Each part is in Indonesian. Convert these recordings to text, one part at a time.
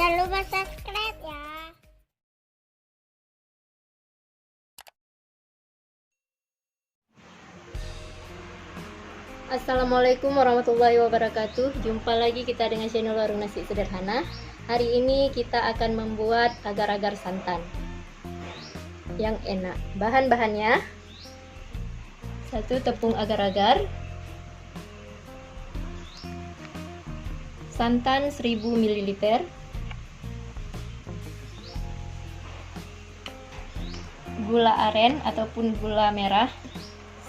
Jangan lupa subscribe ya. Assalamualaikum warahmatullahi wabarakatuh. Jumpa lagi kita dengan channel Warung Nasi Sederhana. Hari ini kita akan membuat agar-agar santan yang enak. Bahan-bahannya: 1 tepung agar-agar, santan 1000 ml, gula aren ataupun gula merah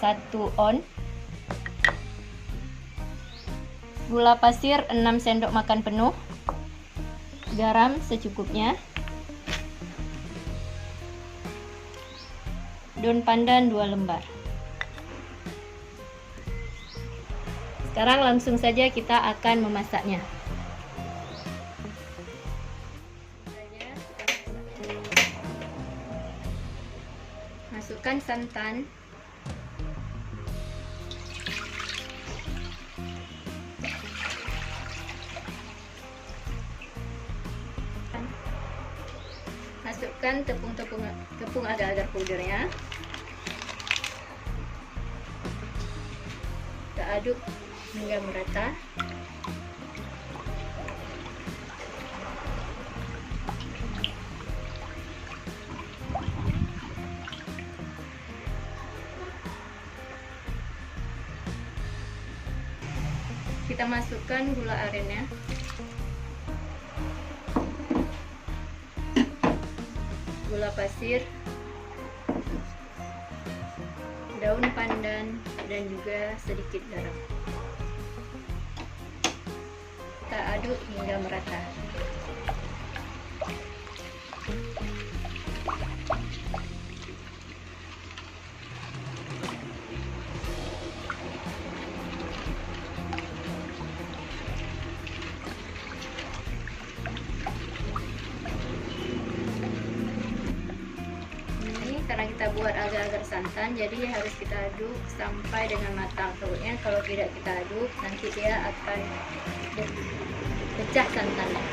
1 on, gula pasir 6 sendok makan penuh, garam secukupnya, daun pandan 2 lembar. Sekarang langsung saja kita akan memasaknya. Masukkan santan, masukkan tepung agar-agar powdernya, kita aduk hingga merata. Kita masukkan gula arennya, gula pasir, daun pandan, dan juga sedikit garam. Kita aduk hingga merata. Karena kita buat agar-agar santan, jadi harus kita aduk sampai dengan matang. Soalnya kalau tidak kita aduk, nanti dia akan pecah santannya.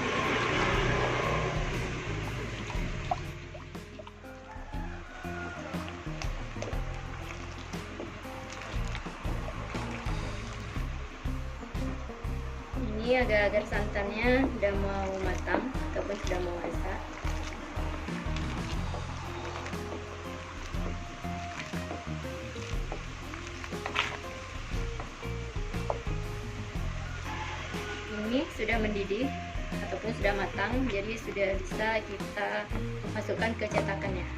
Ini agar-agar santannya sudah mau matang ataupun sudah mau masak. Ini sudah mendidih ataupun sudah matang, jadi sudah bisa kita masukkan ke cetakannya.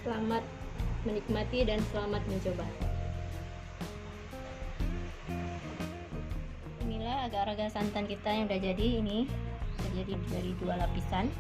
Selamat menikmati dan selamat mencoba. Inilah agar-agar santan kita yang udah jadi. Ini terjadi dari 2 lapisan.